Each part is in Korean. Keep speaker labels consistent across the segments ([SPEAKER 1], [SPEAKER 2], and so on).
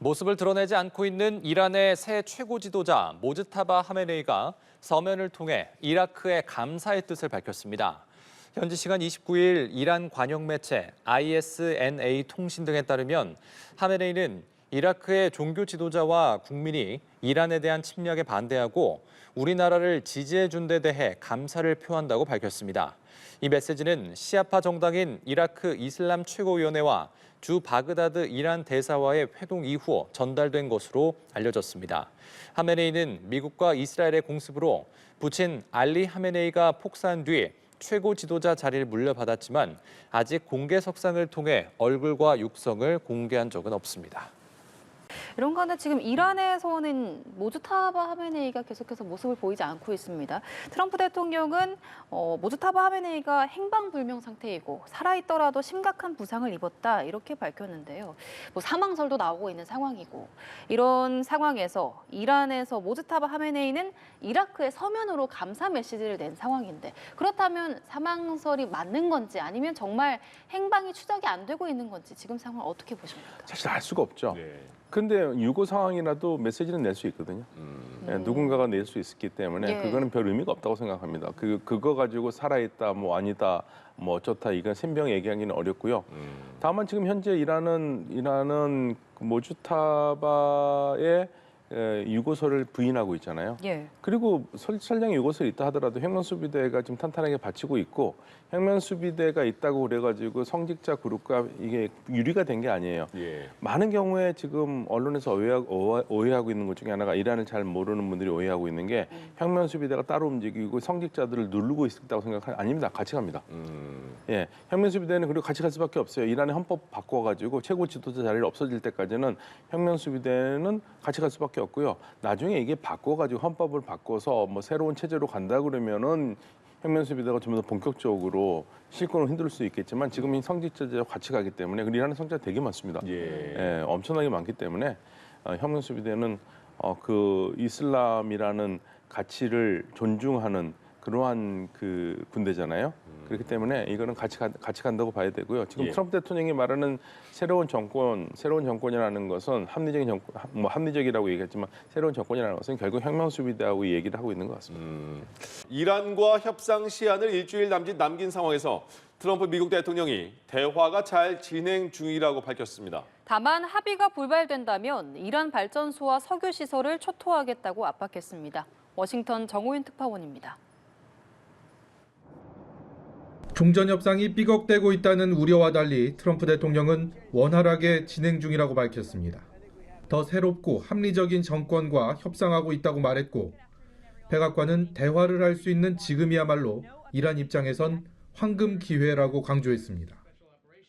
[SPEAKER 1] 모습을 드러내지 않고 있는 이란의 새 최고 지도자 모즈타바 하메네이가 서면을 통해 이라크에 감사의 뜻을 밝혔습니다. 현지 시간 29일 이란 관영 매체 ISNA 통신 등에 따르면 하메네이는 이라크의 종교 지도자와 국민이 이란에 대한 침략에 반대하고 우리나라를 지지해준 데 대해 감사를 표한다고 밝혔습니다. 이 메시지는 시아파 정당인 이라크 이슬람 최고위원회와 주 바그다드 이란 대사와의 회동 이후 전달된 것으로 알려졌습니다. 하메네이는 미국과 이스라엘의 공습으로 부친 알리 하메네이가 폭사한 뒤 최고 지도자 자리를 물려받았지만 아직 공개석상을 통해 얼굴과 육성을 공개한 적은 없습니다.
[SPEAKER 2] 이런 가운데 지금 이란에서는 모즈타바 하메네이가 계속해서 모습을 보이지 않고 있습니다. 트럼프 대통령은 모즈타바 하메네이가 행방불명 상태이고 살아있더라도 심각한 부상을 입었다 이렇게 밝혔는데요. 사망설도 나오고 있는 상황이고 이런 상황에서 이란에서 모즈타바 하메네이는 이라크의 서면으로 감사 메시지를 낸 상황인데 그렇다면 사망설이 맞는 건지 아니면 정말 행방이 추적이 안 되고 있는 건지 지금 상황을 어떻게 보십니까?
[SPEAKER 3] 사실 알 수가 없죠.
[SPEAKER 4] 네.
[SPEAKER 3] 근데 유고 상황이라도 메시지는 낼 수 있거든요. 누군가가 낼 수 있기 때문에
[SPEAKER 2] 예.
[SPEAKER 3] 그거는 별 의미가 없다고 생각합니다. 그거 가지고 살아있다, 뭐 아니다, 뭐 어쩌다 이건 생병 얘기하기는 어렵고요. 다만 지금 현재 이란은 모주타바의 유고서를 부인하고 있잖아요.
[SPEAKER 2] 예.
[SPEAKER 3] 그리고 설령 유고서가 있다 하더라도 혁명수비대가 지금 탄탄하게 받치고 있고 혁명수비대가 있다고 그래가지고 성직자 그룹과 이게 유리가 된 게 아니에요.
[SPEAKER 4] 예.
[SPEAKER 3] 많은 경우에 지금 언론에서 오해하고 있는 것 중에 하나가 이란을 잘 모르는 분들이 오해하고 있는 게 혁명수비대가 따로 움직이고 성직자들을 누르고 있다고 생각하는 아닙니다. 같이 갑니다. 예, 혁명수비대는 그리고 같이 갈 수밖에 없어요. 이란의 헌법 바꿔가지고 최고 지도자 자리를 없어질 때까지는 혁명수비대는 같이 갈 수밖에 없고요. 나중에 이게 바꿔가지고 헌법을 바꿔서 뭐 새로운 체제로 간다 그러면은 혁명수비대가 좀 더 본격적으로 실권을 흔들 수 있겠지만 지금 이 성직자들과 같이 가기 때문에 이란의 성직자 되게 많습니다.
[SPEAKER 4] 예.
[SPEAKER 3] 엄청나게 많기 때문에 혁명수비대는 그 이슬람이라는 가치를 존중하는 그러한 그 군대잖아요. 그렇기 때문에 이거는 같이 간다고 봐야 되고요. 지금
[SPEAKER 4] 예.
[SPEAKER 3] 트럼프 대통령이 말하는 새로운 정권이라는 것은 합리적이라고 얘기했지만 새로운 정권이라는 것은 결국 혁명수비대하고 얘기를 하고 있는 것 같습니다.
[SPEAKER 4] 이란과 협상 시한을 일주일 남긴 상황에서 트럼프 미국 대통령이 대화가 잘 진행 중이라고 밝혔습니다.
[SPEAKER 2] 다만 합의가 불발된다면 이란 발전소와 석유 시설을 초토화하겠다고 압박했습니다. 워싱턴 정호윤 특파원입니다.
[SPEAKER 5] 종전 협상이 삐걱대고 있다는 우려와 달리 트럼프 대통령은 원활하게 진행 중이라고 밝혔습니다. 더 새롭고 합리적인 정권과 협상하고 있다고 말했고 백악관은 대화를 할 수 있는 지금이야말로 이란 입장에선 황금 기회라고 강조했습니다.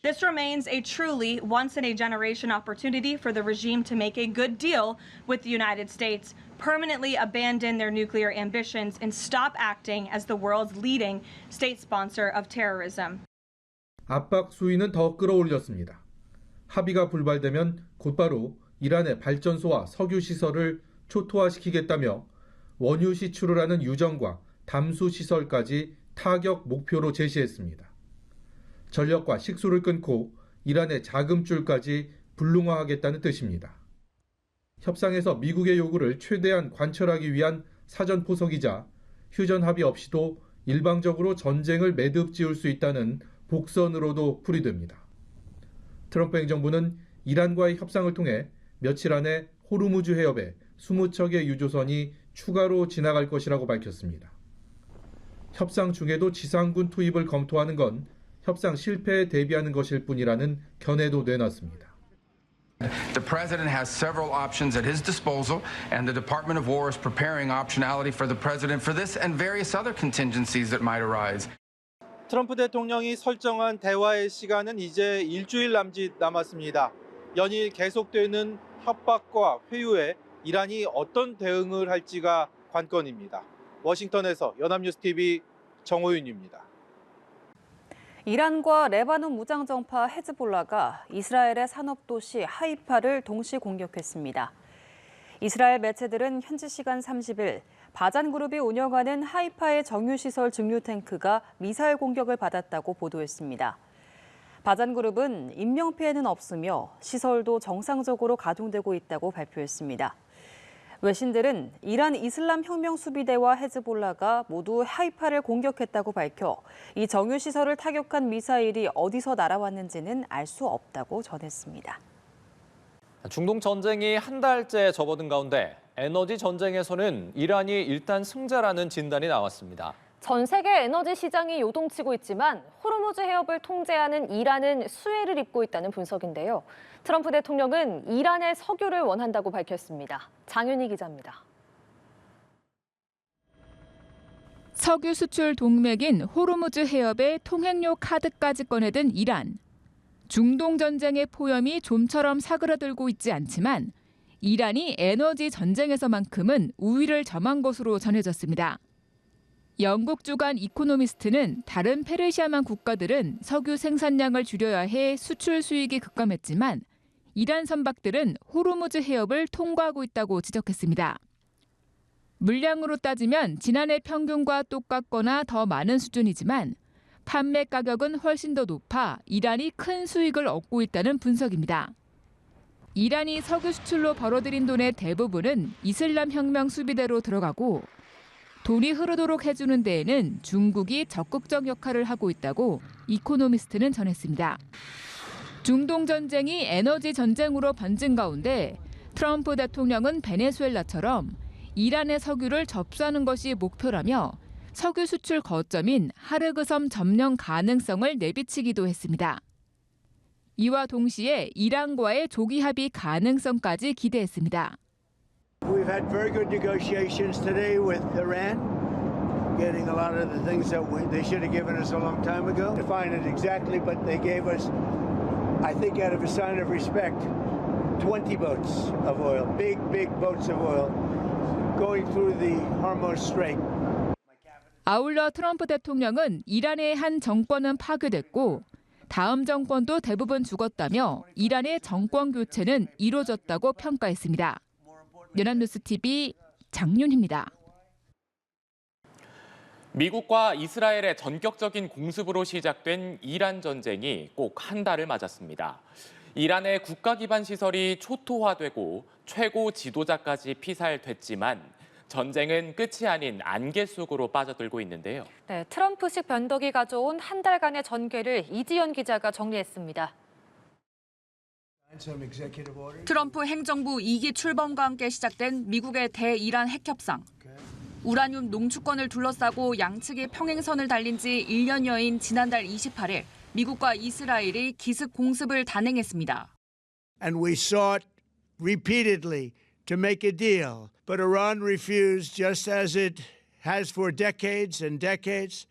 [SPEAKER 6] This remains a truly once-in-a-generation opportunity for the regime to make a good deal with the United States, permanently abandon their nuclear ambitions, and stop acting as the world's leading state sponsor of terrorism.
[SPEAKER 5] 압박 수위는 더 끌어올렸습니다. 합의가 불발되면 곧바로 이란의 발전소와 석유 시설을 초토화시키겠다며 원유 시출을 하는 유정과 담수 시설까지 타격 목표로 제시했습니다. 전력과 식수를 끊고 이란의 자금줄까지 불능화하겠다는 뜻입니다. 협상에서 미국의 요구를 최대한 관철하기 위한 사전 포석이자 휴전 합의 없이도 일방적으로 전쟁을 매듭 지을 수 있다는 복선으로도 풀이됩니다. 트럼프 행정부는 이란과의 협상을 통해 며칠 안에 호르무즈 해협에 20척의 유조선이 추가로 지나갈 것이라고 밝혔습니다. 협상 중에도 지상군 투입을 검토하는 건 협상 실패에 대비하는 것일 뿐이라는 견해도 내놨습니다.
[SPEAKER 7] The president has several options at his disposal, and the Department of War is preparing optionality for the president for this and various other contingencies that might arise.
[SPEAKER 8] 트럼프 대통령이 설정한 대화의 시간은 이제 일주일 남았습니다. 연일 계속되는 협박과 회유에 이란이 어떤 대응을 할지가 관건입니다. 워싱턴에서 연합뉴스TV 정호윤입니다.
[SPEAKER 2] 이란과 레바논 무장정파 헤즈볼라가 이스라엘의 산업도시 하이파를 동시 공격했습니다. 이스라엘 매체들은 현지 시간 30일 바잔그룹이 운영하는 하이파의 정유시설 증류 탱크가 미사일 공격을 받았다고 보도했습니다.
[SPEAKER 9] 바잔그룹은 인명피해는 없으며 시설도 정상적으로 가동되고 있다고 발표했습니다. 외신들은 이란 이슬람 혁명 수비대와 헤즈볼라가 모두 하이파를 공격했다고 밝혀 이 정유 시설을 타격한 미사일이 어디서 날아왔는지는 알 수 없다고 전했습니다.
[SPEAKER 1] 중동 전쟁이 한 달째 접어든 가운데 에너지 전쟁에서는 이란이 일단 승자라는 진단이 나왔습니다.
[SPEAKER 10] 전 세계 에너지 시장이 요동치고 있지만 호르무즈 해협을 통제하는 이란은 수혜를 입고 있다는 분석인데요. 트럼프 대통령은 이란의 석유를 원한다고 밝혔습니다. 장윤희 기자입니다.
[SPEAKER 11] 석유 수출 동맥인 호르무즈 해협의 통행료 카드까지 꺼내든 이란. 중동 전쟁의 포염이 좀처럼 사그라들고 있지 않지만 이란이 에너지 전쟁에서만큼은 우위를 점한 것으로 전해졌습니다. 영국 주간 이코노미스트는 다른 페르시아만 국가들은 석유 생산량을 줄여야 해 수출 수익이 급감했지만 이란 선박들은 호르무즈 해협을 통과하고 있다고 지적했습니다. 물량으로 따지면 지난해 평균과 똑같거나 더 많은 수준이지만 판매 가격은 훨씬 더 높아 이란이 큰 수익을 얻고 있다는 분석입니다. 이란이 석유 수출로 벌어들인 돈의 대부분은 이슬람 혁명 수비대로 들어가고 돈이 흐르도록 해주는 데에는 중국이 적극적 역할을 하고 있다고 이코노미스트는 전했습니다. 중동 전쟁이 에너지 전쟁으로 번진 가운데 트럼프 대통령은 베네수엘라처럼 이란의 석유를 접수하는 것이 목표라며 석유 수출 거점인 하르그 섬 점령 가능성을 내비치기도 했습니다. 이와 동시에 이란과의 조기 합의 가능성까지 기대했습니다.
[SPEAKER 12] We've had very good negotiations today with Iran, getting a lot of the things that they should have given us a long time ago. Define it exactly, but they gave us, I think out of a sign of respect, 20 boats of oil, big boats of oil, going through the Hormuz Strait.
[SPEAKER 11] 아울러 트럼프 대통령은 이란의 한 정권은 파괴됐고 다음 정권도 대부분 죽었다며 이란의 정권 교체는 이루어졌다고 평가했습니다. 연합뉴스TV 장윤희입니다.
[SPEAKER 13] 미국과 이스라엘의 전격적인 공습으로 시작된 이란 전쟁이 꼭 한 달을 맞았습니다. 이란의 국가 기반 시설이 초토화되고 최고 지도자까지 피살됐지만 전쟁은 끝이 아닌 안개 속으로 빠져들고 있는데요.
[SPEAKER 10] 네, 트럼프식 변덕이 가져온 한 달간의 전개를 이지연 기자가 정리했습니다.
[SPEAKER 14] 트럼프 행정부 2기 출범과 함께 시작된 미국의 대이란 핵협상. 우라늄 농축권을 둘러싸고 양측이 평행선을 달린 지 1년여인 지난달 28일 미국과 이스라엘이 기습 공습을 단행했습니다.
[SPEAKER 12] And we sought repeatedly to make a deal, but Iran refused just as it has for decades and decades.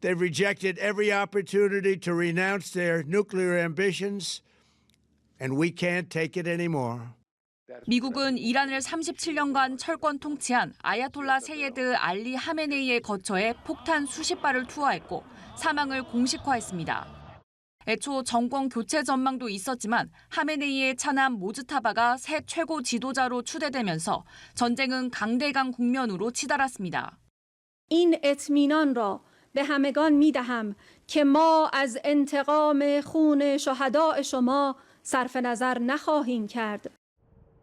[SPEAKER 12] They've rejected every opportunity to renounce their nuclear ambitions. And we can't take it anymore.
[SPEAKER 14] 미국은 이란을 37년간 철권 통치한 아야톨라 세예드 알리 하메네이의 거처에 폭탄 수십 발을 투하했고 사망을 공식화했습니다. 애초 정권 교체 전망도 있었지만 하메네이의 차남 모즈타바가 새 최고 지도자로 추대되면서 전쟁은 강대강 국면으로 치달았습니다.
[SPEAKER 15] این اطمینان را به همگان می‌دهم که ما از انتقام خون شهداء شما صرف نظر نخواهیم کرد.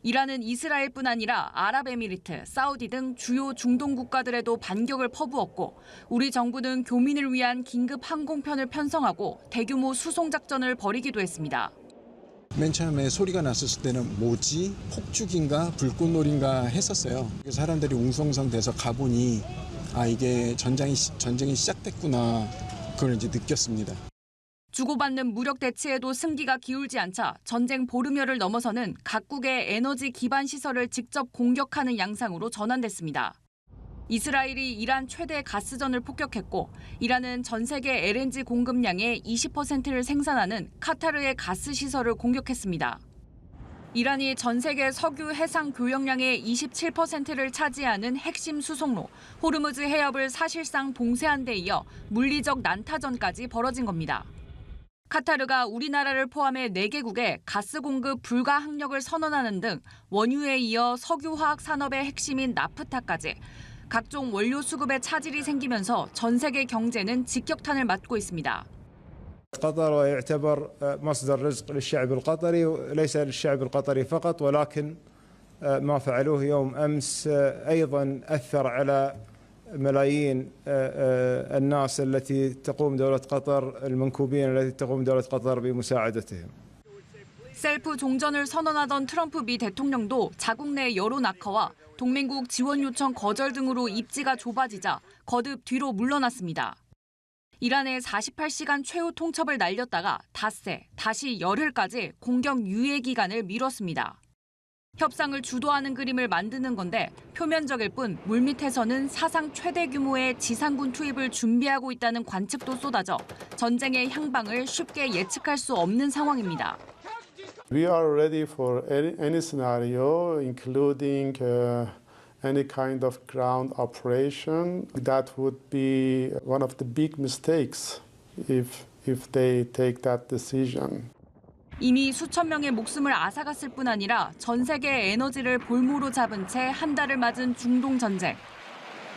[SPEAKER 14] 이란은 이스라엘뿐 아니라 아랍에미리트, 사우디 등 주요 중동 국가들에도 반격을 퍼부었고 우리 정부는 교민을 위한 긴급 항공편을 편성하고 대규모 수송 작전을 벌이기도 했습니다.
[SPEAKER 16] 맨 처음에 소리가 났을 때는 뭐지? 폭죽인가? 불꽃놀이인가 했었어요. 사람들이 웅성웅성돼서 가보니 이게 전쟁이 시작됐구나. 그걸 이제 느꼈습니다.
[SPEAKER 14] 주고받는 무력 대치에도 승기가 기울지 않자 전쟁 보름여를 넘어서는 각국의 에너지 기반 시설을 직접 공격하는 양상으로 전환됐습니다. 이스라엘이 이란 최대 가스전을 폭격했고 이란은 전 세계 LNG 공급량의 20%를 생산하는 카타르의 가스 시설을 공격했습니다. 이란이 전 세계 석유 해상 교역량의 27%를 차지하는 핵심 수송로 호르무즈 해협을 사실상 봉쇄한 데 이어 물리적 난타전까지 벌어진 겁니다. 카타르가 우리나라를 포함해 4개국에 가스 공급 불가 항력을 선언하는 등 원유에 이어 석유화학 산업의 핵심인 나프타까지 각종 원료 수급에 차질이 생기면서 전 세계 경제는 직격탄을 맞고 있습니다.
[SPEAKER 17] قطر ويعتبر مصدر رزق للشعب القطري وليس للشعب القطري فقط ولكن ما فعلوه يوم أمس أيضا أثر على ملايين الناس التي تقوم دولة قطر المنكوبين التي تقوم دولة قطر بمساعدتهم.
[SPEAKER 14] 셀프 종전을 선언하던 트럼프 미 대통령도 자국 내 여론 악화와 동맹국 지원 요청 거절 등으로 입지가 좁아지자 거듭 뒤로 물러났습니다. 이란의 48시간 최후 통첩을 날렸다가 닷새, 다시 열흘까지 공격 유예 기간을 미뤘습니다. 협상을 주도하는 그림을 만드는 건데 표면적일 뿐 물밑에서는 사상 최대 규모의 지상군 투입을 준비하고 있다는 관측도 쏟아져 전쟁의 향방을 쉽게 예측할 수 없는 상황입니다.
[SPEAKER 18] We are ready for any scenario, including any kind of ground operation. That would be one of the big mistakes if they take that decision.
[SPEAKER 14] 이미 수천 명의 목숨을 앗아갔을 뿐 아니라 전 세계의 에너지를 볼모로 잡은 채 한 달을 맞은 중동 전쟁.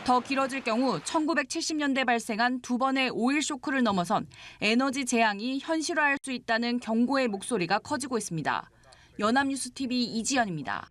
[SPEAKER 14] 더 길어질 경우 1970년대 발생한 두 번의 오일 쇼크를 넘어선 에너지 재앙이 현실화할 수 있다는 경고의 목소리가 커지고 있습니다. 연합뉴스TV 이지연입니다.